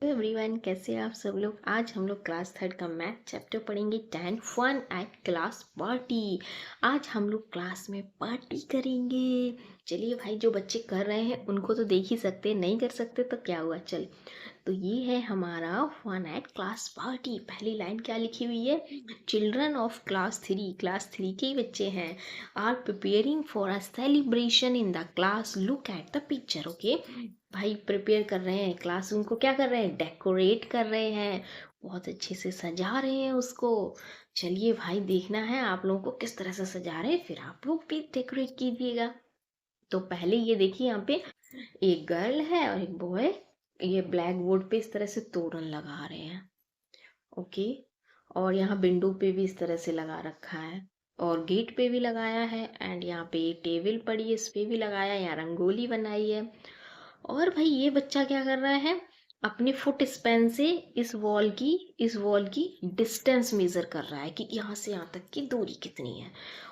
Everyone, कैसे हैं आप सब लोग। आज हम लोग क्लास थर्ड का मैथ चैप्टर पढ़ेंगे 10 फन एट क्लास पार्टी। आज हम लोग क्लास में पार्टी करेंगे। चलिए भाई, जो बच्चे कर रहे हैं उनको तो देख ही सकते हैं, नहीं कर सकते तो क्या हुआ। चल, तो ये है हमारा फन एट क्लास पार्टी। पहली लाइन क्या लिखी हुई है? चिल्ड्रन ऑफ क्लास थ्री के ही बच्चे हैं, are preparing for a celebration in the class, look at the picture. Okay भाई, प्रिपेयर कर रहे हैं, क्लासरूम को क्या कर रहे हैं? डेकोरेट कर रहे हैं, बहुत अच्छे से सजा रहे हैं उसको। चलिए भाई, देखना है आप लोगों को किस तरह से सजा रहे हैं, फिर आप लोग भी डेकोरेट कीजिएगा। तो पहले ये देखिए, यहाँ पे एक गर्ल है और एक बॉय, ये ब्लैक बोर्ड पे इस तरह से तोरण लगा रहे हैं। ओके, और यहाँ विंडो पे भी इस तरह से लगा रखा है, और गेट पे भी लगाया है, एंड यहाँ पे एक टेबल पड़ी है, इस पे भी लगाया है, यहाँ रंगोली बनाई है। और भाई ये बच्चा क्या कर रहा है? अपने फुट स्पैन से इस वॉल की डिस्टेंस मेजर कर रहा है कि यहाँ से यहाँ तक की दूरी कितनी है।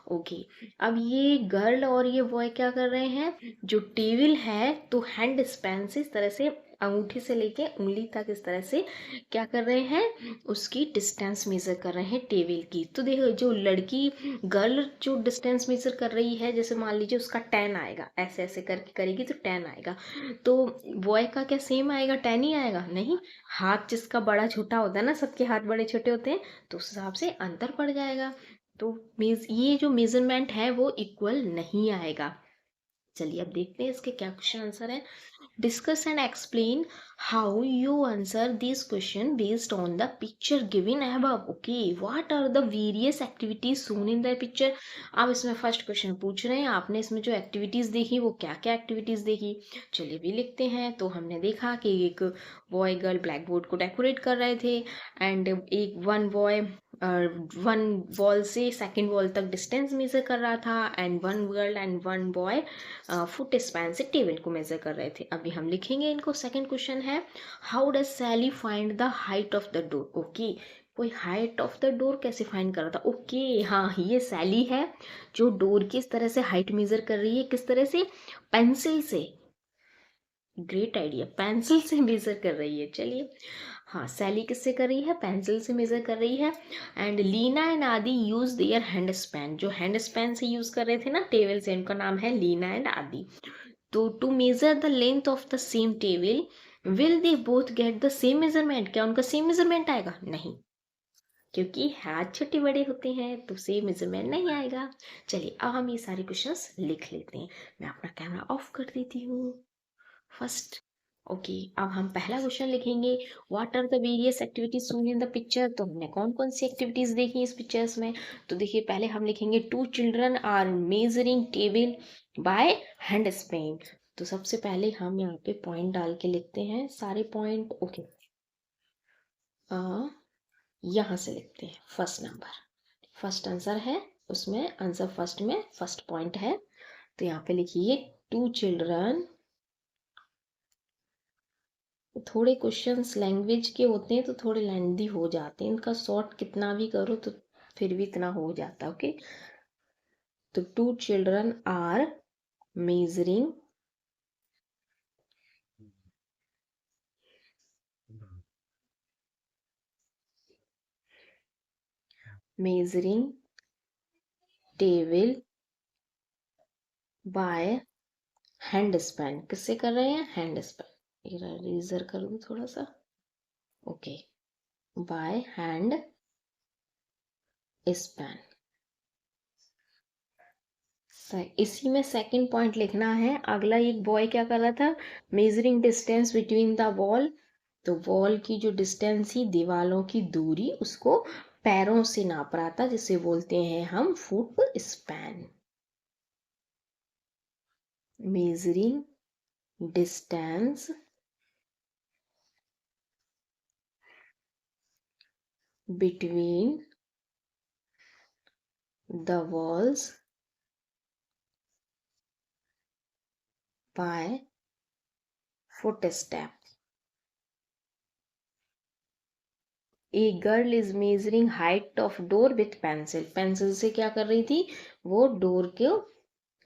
ओके, अब ये गर्ल और ये बॉय क्या कर रहे हैं? जो टेबल है, तो हैंड स्पैन से इस तरह से अंगूठी से लेके उंगली तक इस तरह से क्या कर रहे हैं? उसकी डिस्टेंस मेजर कर रहे हैं टेबल की। तो देखो, जो लड़की गर्ल जो डिस्टेंस मेजर कर रही है, जैसे मान लीजिए उसका 10 आएगा, ऐसे ऐसे करके करेगी तो 10 आएगा। तो बॉय का क्या सेम आएगा? 10 ही आएगा? नहीं, हाथ जिसका बड़ा छोटा होता है ना, सबके हाथ बड़े छोटे होते हैं, तो उस हिसाब से अंतर पड़ जाएगा। तो ये जो मेजरमेंट है वो इक्वल नहीं आएगा। चलिए अब देखते हैं इसके क्या क्वेश्चन आंसर है। Discuss and explain how you answer this question based on the picture given above. Okay, what are the various activities shown in the picture? अब इसमें फर्स्ट क्वेश्चन पूछ रहे हैं, आपने इसमें जो एक्टिविटीज देखी वो क्या क्या एक्टिविटीज देखी। चलिए भी लिखते हैं। तो हमने देखा कि एक बॉय गर्ल ब्लैक बोर्ड को डेकोरेट कर रहे थे, एंड एक वन बॉय वन वॉल से सेकंड वॉल तक डिस्टेंस मेजर कर रहा था, and one girl and one boy foot span से टेबल को मेजर कर रहे थे। अभी हम लिखेंगे इनको। सेकंड क्वेश्चन है, how does Sally find the height of the door. Okay, कोई हाइट ऑफ द डोर कैसे फाइंड कर रहा था? ओके, हाँ, ये सैली है जो डोर की इस तरह से हाइट मेजर कर रही है। किस तरह से? पेंसिल से। ग्रेट आइडिया, पेंसिल से मेजर कर रही है। चलिए, हाँ, सैली किससे कर रही है? पेंसिल से मेजर कर रही है। एंड लीना एंड आदि यूज देयर हैंड स्पैन, जो हैंड स्पैन से यूज कर रहे थे ना टेबल से, उनका नाम है लीना एंड आदि। तो to measure the length of the same table, will they both get the same measurement? क्या उनका सेम मेजरमेंट आएगा? नहीं, क्योंकि हाथ छोटे बड़े होते हैं तो सेम मेजरमेंट नहीं आएगा। चलिए अब हम ये सारे क्वेश्चंस लिख लेते हैं। मैं अपना कैमरा ऑफ कर देती हूँ फर्स्ट। ओके, अब हम पहला क्वेश्चन लिखेंगे, what are the various activities shown in the picture. तो हमने कौन कौन सी एक्टिविटीज देखी इस पिक्चर्स में? तो देखिए, पहले हम लिखेंगे, two children are measuring table by hand span. तो सबसे पहले हम यहाँ पे पॉइंट डाल के लिखते हैं सारे पॉइंट। ओके, यहाँ से लिखते हैं फर्स्ट नंबर, फर्स्ट आंसर है, उसमें आंसर फर्स्ट में फर्स्ट पॉइंट है। तो यहाँ पे लिखिए टू चिल्ड्रन। थोड़े क्वेश्चंस लैंग्वेज के होते हैं तो थोड़े लेंदी हो जाते हैं, इनका शॉर्ट कितना भी करो तो फिर भी इतना हो जाता है। ओके, तो two children are measuring measuring table by hand span. किससे कर रहे हैं? Hand span. इरेजर कर दूं थोड़ा सा। Okay, bye hand span. इसी में सेकंड पॉइंट लिखना है। अगला एक बॉय क्या कर रहा था? Measuring distance between the wall. तो वॉल की जो डिस्टेंस थी, दीवालों की दूरी, उसको पैरों से नाप रहा था, जिसे बोलते हैं हम foot span. Measuring distance between the walls by foot step. A girl is measuring height of door with pencil. Pencil से क्या कर रही थी? वो डोर के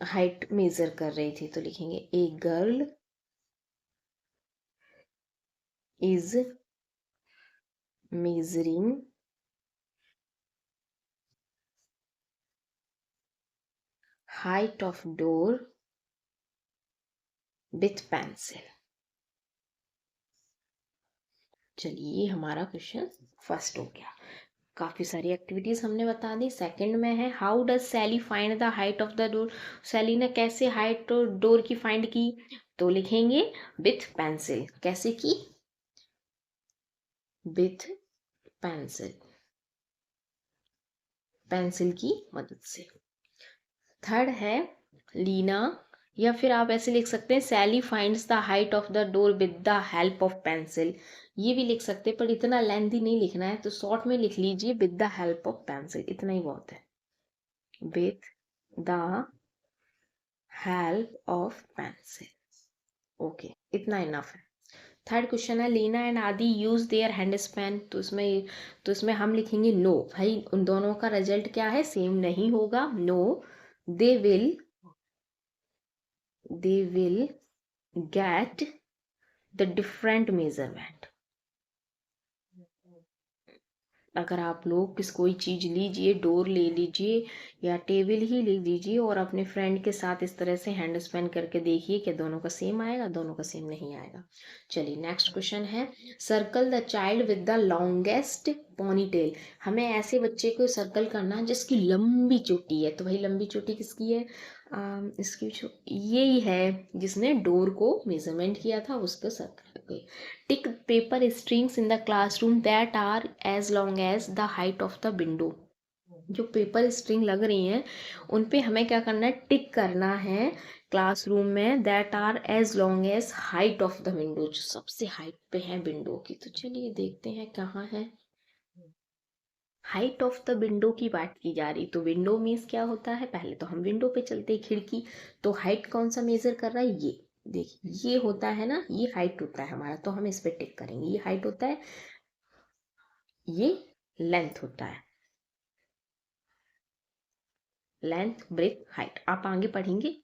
हाइट मेजर कर रही थी। तो लिखेंगे a girl is measuring height of door with pencil। चलिए हमारा क्वेश्चन फर्स्ट हो गया। काफी सारी एक्टिविटीज हमने बता दी। सेकंड में है how does Sally find the height of the door. Sally ने कैसे हाइट डोर की फाइंड की, तो लिखेंगे विथ पेंसिल। कैसे की, विथ पेंसिल, पेंसिल की मदद से। थर्ड है लीना, या फिर आप ऐसे लिख सकते हैं Sally finds the height of the door with the help of pencil. ये भी लिख सकते हैं पर इतना लेंथी नहीं लिखना है, तो शॉर्ट में लिख लीजिए with the help of pencil, इतना ही बहुत है। With the help of pencil, okay, इतना इनफ है। थर्ड क्वेश्चन है लीना एंड आदि यूज देयर हैंड स्पेन। तो इसमें हम लिखेंगे नो। भाई उन दोनों का रिजल्ट क्या है, सेम नहीं होगा। No, they will get the different measurement। अगर आप लोग कोई चीज लीजिए, डोर ले लीजिए या टेबल ही ले लीजिए और अपने फ्रेंड के साथ इस तरह से हैंड स्पेन करके देखिए कि दोनों का सेम आएगा, दोनों का सेम नहीं आएगा। चलिए नेक्स्ट क्वेश्चन है circle the child with the longest ponytail. हमें ऐसे बच्चे को सर्कल करना है जिसकी लंबी चोटी है। तो भाई लंबी चोटी किसकी है, इसकी यही है जिसने डोर को मेजरमेंट किया था, उसको circle. Tick paper strings in the classroom that are as long as the height of the window. जो पेपर स्ट्रिंग लग रही हैं उन पे हमें क्या करना है, टिक करना है क्लासरूम में, that are as long as height of the window, जो सबसे हाइट पे है विंडो की। तो चलिए देखते हैं कहाँ है। हाइट ऑफ द विंडो की बात की जा रही, तो विंडो मीन्स क्या होता है, पहले तो हम विंडो पे चलते हैं, खिड़की। तो हाइट कौन सा मेजर कर रहा है, ये देखिए, ये होता है ना, ये हाइट होता है हमारा, तो हम इस पे टिक करेंगे। ये हाइट होता है, ये लेंथ होता है, लेंथ ब्रेथ हाइट। आप आगे पढ़ेंगे।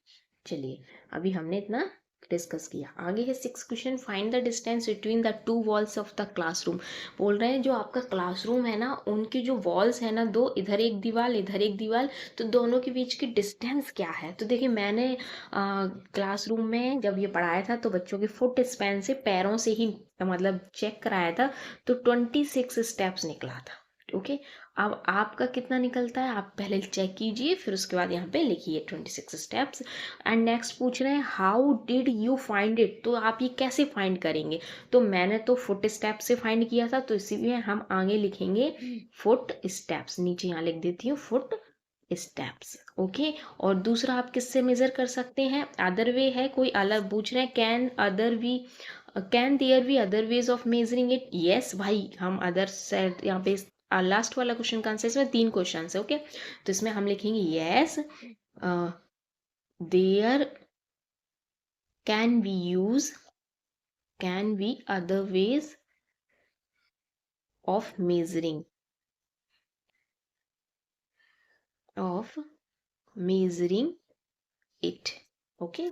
चलिए अभी हमने इतना डिस्कस किया। आगे है six question, find the distance between the two walls of the classroom. बोल रहे हैं जो आपका क्लासरूम है ना, उनकी जो वॉल्स है ना, दो, इधर एक दीवार इधर एक दीवार, तो दोनों के बीच की डिस्टेंस क्या है। तो देखिए मैंने क्लासरूम में जब ये पढ़ाया था तो बच्चों के फुट स्पैन से, पैरों से ही मतलब चेक कराया था, तो 26 स्टेप्स निकला था। ओके, अब आपका कितना निकलता है आप पहले चेक कीजिए, फिर उसके बाद यहाँ पे लिखिए 26 स्टेप्स। एंड नेक्स्ट पूछ रहे हैं how did you find it. तो आप ये कैसे फाइंड करेंगे, तो मैंने तो फुट स्टेप से फाइंड किया था, तो इसीलिए हम आगे लिखेंगे फुट स्टेप्स। नीचे यहाँ लिख देती हूँ फुट स्टेप्स। ओके, और दूसरा आप किससे मेजर कर सकते हैं, अदर वे है कोई अलग, पूछ रहे हैं can there be other ways of measuring it. Yes भाई, हम अदर सेट यहाँ पे लास्ट वाला क्वेश्चन का आंसर, इसमें 3 क्वेश्चन है। ओके, तो इसमें हम लिखेंगे yes there can be other ways of measuring it. Okay,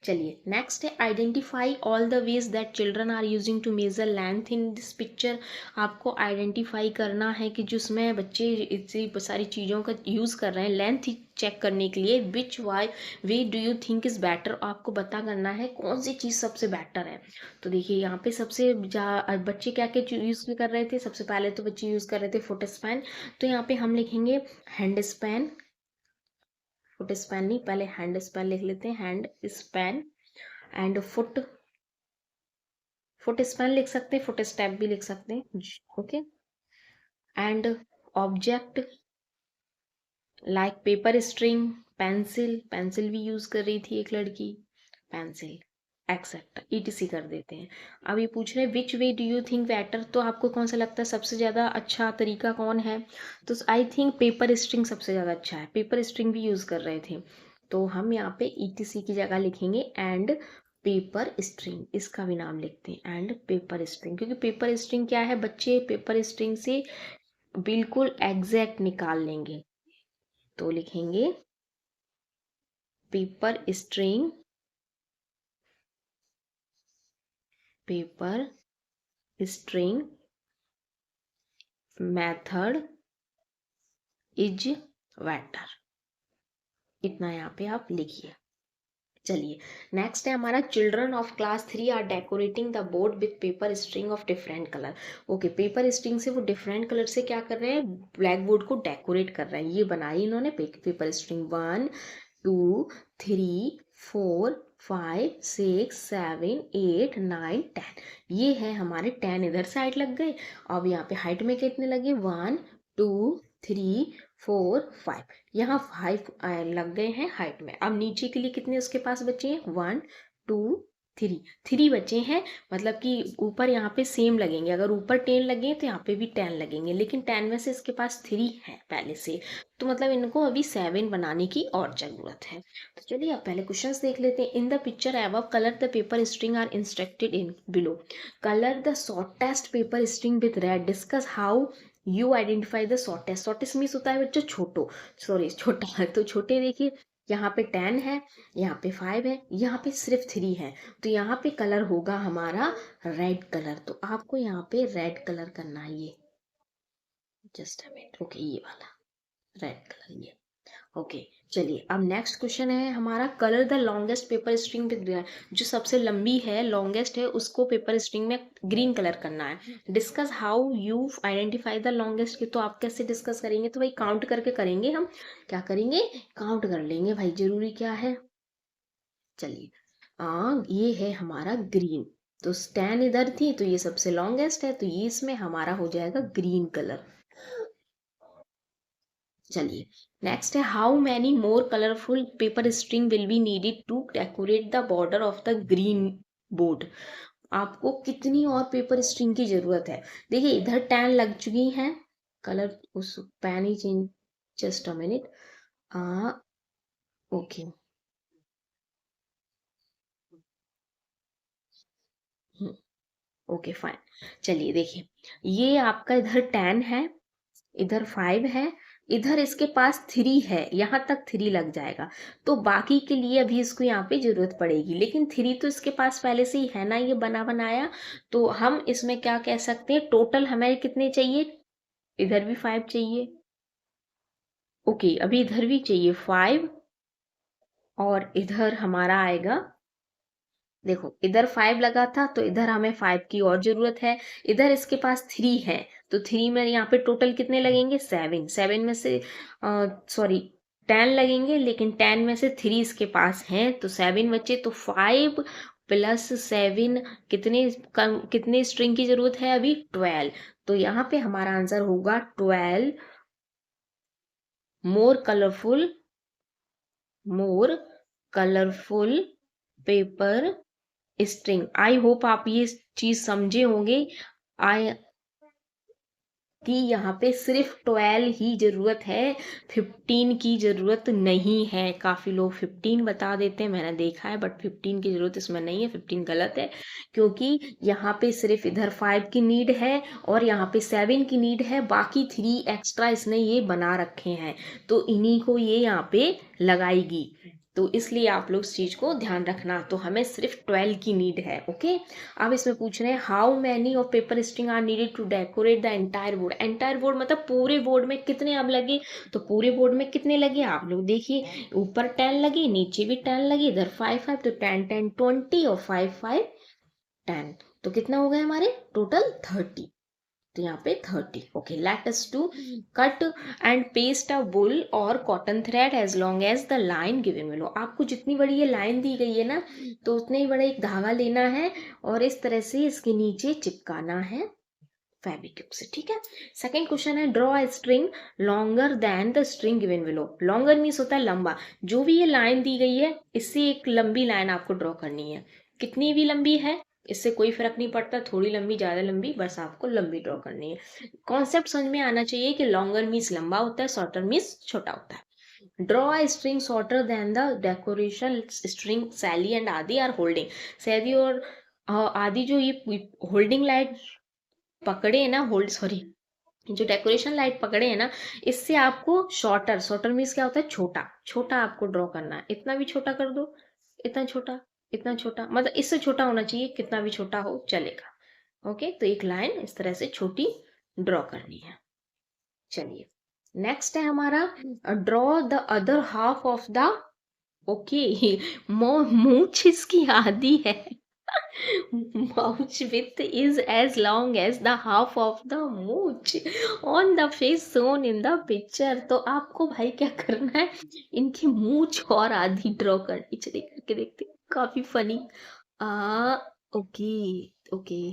चलिए नेक्स्ट है identify all the ways that children are using to measure length in this picture. आपको आइडेंटिफाई करना है कि जिसमें बच्चे इतनी सारी चीज़ों का यूज़ कर रहे हैं लेंथ चेक करने के लिए। Which way do you think is better, आपको पता करना है कौन सी चीज़ सबसे बेटर है। तो देखिए यहाँ पे सबसे बच्चे क्या क्या यूज़ कर रहे थे, सबसे पहले तो बच्चे यूज़ कर रहे थे फुट स्पैन, तो यहाँ पे हम लिखेंगे हैंड स्पैन। फुट स्पैन नहीं, पहले हैंड स्पैन लिख लेते हैं, hand span and foot span लिख सकते हैं, फुट स्टेप भी लिख सकते हैं। Okay, and object like paper string, pencil भी यूज कर रही थी एक लड़की, पेंसिल एक्सेप्ट ईटीसी कर देते हैं। अब ये पूछ रहे हैं विच way do you think better, तो आपको कौन सा लगता है सबसे ज़्यादा अच्छा तरीका कौन है, तो आई थिंक पेपर स्ट्रिंग सबसे ज़्यादा अच्छा है, पेपर स्ट्रिंग भी यूज़ कर रहे थे। तो हम यहाँ पे ईटीसी की जगह लिखेंगे एंड पेपर स्ट्रिंग, इसका भी नाम लिखते हैं एंड पेपर स्ट्रिंग, क्योंकि पेपर स्ट्रिंग क्या है, बच्चे पेपर स्ट्रिंग से बिल्कुल एग्जैक्ट निकाल लेंगे। तो लिखेंगे paper string, paper string method is vector, इतना यहाँ पे आप लिखिए। चलिए नेक्स्ट है हमारा, children of class 3 are decorating the board with paper string of different colour. Okay, paper string से वो डिफरेंट कलर से क्या कर रहे हैं, ब्लैक बोर्ड को डेकोरेट कर रहे हैं। ये बनाई इन्होंने पेपर स्ट्रिंग 1 2 3 4 5 6 7 8 9 10। ये है हमारे 10 इधर साइड लग गए। अब यहाँ पे हाइट में कितने लगे, 1 2 3 4 5, यहाँ 5 लग गए हैं हाइट में। अब नीचे के लिए कितने उसके पास बचे हैं, 1 2 3, 3 बचे हैं। मतलब कि ऊपर यहाँ पे सेम लगेंगे, अगर ऊपर 10 लगे तो यहाँ पे भी 10 लगेंगे, लेकिन 10 में से इसके पास 3 है पहले से, तो मतलब इनको अभी 7 बनाने की और जरूरत है। तो चलिए अब पहले क्वेश्चंस देख लेते हैं। In the picture above colour the paper string are instructed in below. Colour the shortest paper string with red, discuss how you identify the shortest. Shortest means होता है बच्चों छोटो, सॉरी छोटा है, तो छोटे देखिए यहाँ पे 10 है, यहाँ पे 5 है, यहाँ पे सिर्फ 3 है, तो यहाँ पे कलर होगा हमारा रेड कलर। तो आपको यहाँ पे रेड कलर करना है, ये जस्ट अ मिनट, ओके ये वाला रेड कलर ये। ओके चलिए अब नेक्स्ट क्वेश्चन है हमारा, colour the longest paper string with green. जो सबसे लंबी है, लॉन्गेस्ट है, उसको पेपर स्ट्रिंग में ग्रीन कलर करना है। Discuss how you identify the longest key, तो आप कैसे डिस्कस करेंगे, तो भाई काउंट करके करेंगे हम, क्या करेंगे, काउंट कर लेंगे भाई, जरूरी क्या है। चलिए ये है हमारा ग्रीन, तो स्टैन इधर थी तो ये सबसे लॉन्गेस्ट है, तो ये इसमें हमारा हो जाएगा ग्रीन कलर। चलिए नेक्स्ट है, how many more colourful paper string will be needed to decorate the border of the green board. आपको कितनी और पेपर स्ट्रिंग की जरूरत है। देखिए इधर 10 लग चुकी हैं, कलर उस पेन ही change, just a minute, okay okay fine. चलिए देखिए, ये आपका इधर 10 है, इधर 5 है, इधर इसके पास 3 है, यहाँ तक 3 लग जाएगा, तो बाकी के लिए अभी इसको यहाँ पे जरूरत पड़ेगी, लेकिन 3 तो इसके पास पहले से ही है ना, ये बना बनाया। तो हम इसमें क्या कह सकते हैं, टोटल हमें कितने चाहिए, इधर भी 5 चाहिए, ओके अभी इधर भी चाहिए 5, और इधर हमारा आएगा, देखो इधर 5 लगा था तो इधर हमें 5 की और जरूरत है, इधर इसके पास 3 है, तो 3 में यहाँ पे टोटल कितने लगेंगे, 7, 7 में से सॉरी 10 लगेंगे, लेकिन 10 में से 3 इसके पास हैं, तो 7 बचे, तो 5 प्लस 7 कितने स्ट्रिंग की जरूरत है अभी, 12। तो यहाँ पे हमारा आंसर होगा 12 more colourful paper string. I hope आप ये चीज समझे होंगे, आई कि यहाँ पे सिर्फ 12 ही जरूरत है, 15 की जरूरत नहीं है। काफी लोग 15 बता देते हैं, मैंने देखा है, बट 15 की जरूरत इसमें नहीं है, 15 गलत है, क्योंकि यहाँ पे सिर्फ इधर 5 की नीड है और यहाँ पे 7 की नीड है, बाकी 3 एक्स्ट्रा इसने ये बना रखे हैं, तो इन्हीं को ये यहाँ पे लगाएगी, तो इसलिए आप लोग इस चीज को ध्यान रखना। तो हमें सिर्फ 12 की नीड है, ओके। अब इसमें पूछ रहे हैं, how many of paper string are needed to decorate the entire board. Entire board मतलब पूरे बोर्ड में कितने अब लगे, तो पूरे बोर्ड में कितने लगे आप लोग देखिए, ऊपर 10 लगे, नीचे भी 10 लगे, इधर 5 5, तो 10 10 20 और 5 5 10, तो कितना हो गया हमारे टोटल 30, तो यहाँ पे 30। Okay let us to cut and paste a wool और cotton thread as long as the line given below. आपको जितनी बड़ी ये लाइन दी गई है ना, तो उतने ही बड़ा एक धागा लेना है और इस तरह से इसके नीचे चिपकाना है फेविक्विक से, ठीक है। सेकंड क्वेश्चन है, draw a string longer than the string given below. Longer means होता है लंबा, जो भी ये लाइन दी गई है इससे एक लंबी लाइन आपको ड्रॉ करनी है, कितनी भी लंबी है इससे कोई फर्क नहीं पड़ता, थोड़ी लंबी ज्यादा लंबी, बस आपको लंबी ड्रॉ करनी है। कॉन्सेप्ट समझ में आना चाहिए कि लॉन्गर मीन्स लंबा होता है, शॉर्टर मीन्स छोटा होता है। Draw a string shorter than the decoration string Sally and Adi are holding. Sally और आदि जो ये होल्डिंग लाइट पकड़े है ना, होल्ड सॉरी जो डेकोरेशन लाइट पकड़े है ना, इससे आपको शॉर्टर, शॉर्टर मीन्स क्या होता है, छोटा, छोटा आपको ड्रॉ करना है, इतना भी छोटा कर दो, इतना छोटा, इतना छोटा, मतलब इससे छोटा होना चाहिए, कितना भी छोटा हो चलेगा। ओके, तो एक लाइन इस तरह से छोटी ड्रॉ करनी है। चलिए, नेक्स्ट है हमारा draw the other half of the, okay, मूंछ इसकी आधी है। Mouth width is as long as the half of the mooch on the face shown in the picture। तो आपको भाई क्या करना है, इनकी मूंछ और आधी ड्रॉ करनी। चलिए करके देखते हैं, काफी फनी। आ ओके, ओके,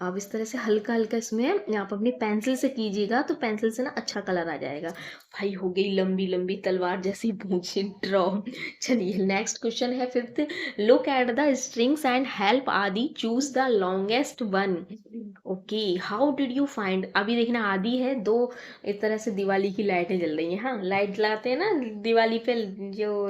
अब इस तरह से हल्का हल्का इसमें आप अपनी पेंसिल से कीजिएगा तो पेंसिल से ना अच्छा कलर आ जाएगा। भाई हो गई लंबी लंबी तलवार जैसी मूंछें ड्रॉ। चलिए नेक्स्ट क्वेश्चन है fifth. Look at the strings and help Aadi choose the longest one. Okay, how did you find. अभी देखना आदि है, दो इस तरह से दिवाली की लाइटें जल रही हैं। हाँ, लाइट जलाते हैं ना दिवाली पे, जो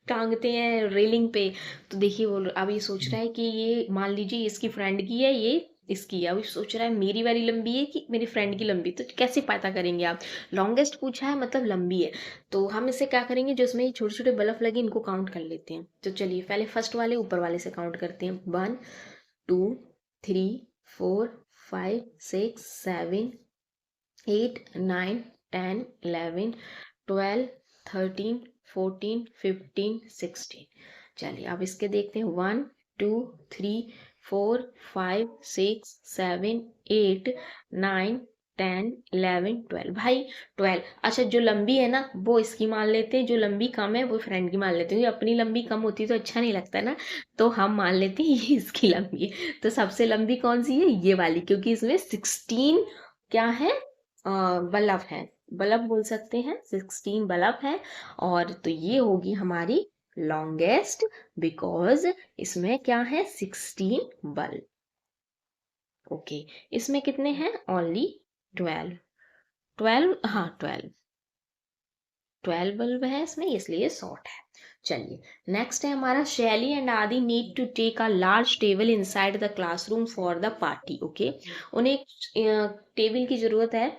टांगते हैं रेलिंग पे। तो देखिए वो अब ये सोच रहा है कि ये मान लीजिए इसकी फ्रेंड की है, ये इसकी है। अब ये सोच रहा है मेरी वाली लंबी है कि मेरी फ्रेंड की लंबी। तो कैसे पता करेंगे आप, लॉन्गेस्ट पूछा है मतलब लंबी है। तो हम इसे क्या करेंगे, जो इसमें छोटे छोटे बल्ब लगे इनको काउंट कर लेते हैं। तो चलिए पहले फर्स्ट वाले ऊपर वाले से काउंट करते हैं। 1 2 3 4 5 6 7 8 9 10 11 12 13 14 15 16। चलिए अब इसके देखते हैं। 1 2 3 4 5 6 7 8 9 10 11 12। भाई 12। अच्छा, जो लंबी है ना वो इसकी मान लेते हैं, जो लंबी कम है वो फ्रेंड की मान लेते हैं। अपनी लंबी कम होती तो अच्छा नहीं लगता ना, तो हम मान लेते हैं ये इसकी लंबी है। तो सबसे लंबी कौन सी है, ये वाली, क्योंकि इसमें 16 क्या है, बल्ब है। बल्ब बोल सकते हैं, 16 बल्ब है। और तो ये होगी हमारी लॉन्गेस्ट, बिकॉज इसमें क्या है, 16 बल्ब। ओके, इसमें कितने हैं, ओनली 12। 12, हाँ 12, 12 बल्ब है इसमें, इसलिए शॉर्ट है। चलिए नेक्स्ट है हमारा, Sally and Adi need to take a large table inside the classroom for the party. Okay, उन्हें एक टेबल की जरूरत है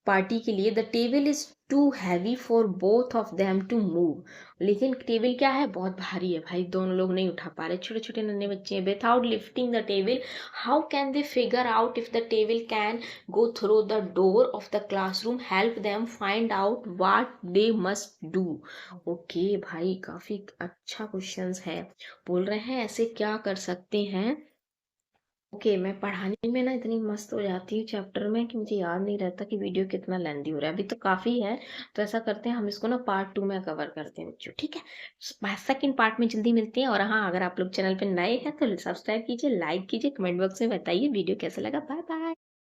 पार्टी के लिए। The table is too heavy for both of them to move. लेकिन टेबल क्या है, बहुत भारी है भाई, दोनों लोग नहीं उठा पा रहे, छोटे छोटे नन्हे बच्चे हैं। Without lifting the table how can they figure out if the table can go through the door of the classroom, help them find out what they must do. Okay भाई, काफी अच्छा क्वेश्चन है। बोल रहे हैं ऐसे क्या कर सकते हैं। ओके, मैं पढ़ाने में ना इतनी मस्त हो जाती हूँ चैप्टर में कि मुझे याद नहीं रहता कि वीडियो कितना लेंदी हो रहा है। अभी तो काफ़ी है, तो ऐसा करते हैं हम इसको ना पार्ट 2 में कवर करते हैं बच्चों, ठीक है। सेकंड पार्ट में जल्दी मिलते हैं। और हाँ, अगर आप लोग चैनल पे नए हैं तो सब्सक्राइब कीजिए, लाइक कीजिए, कमेंट बॉक्स में बताइए वीडियो कैसा लगा। Bye bye.